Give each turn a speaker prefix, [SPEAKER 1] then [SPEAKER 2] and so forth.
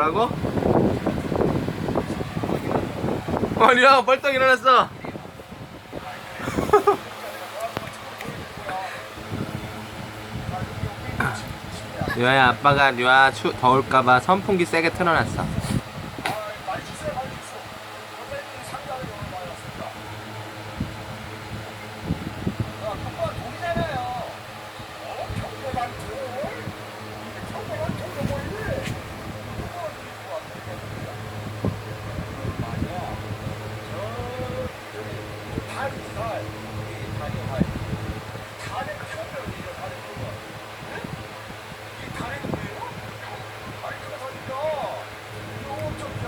[SPEAKER 1] 뭐라고? 리아가 벌떡 일어났어. 리아야, 아빠가 리아 더울까봐 선풍기 세게 틀어놨어.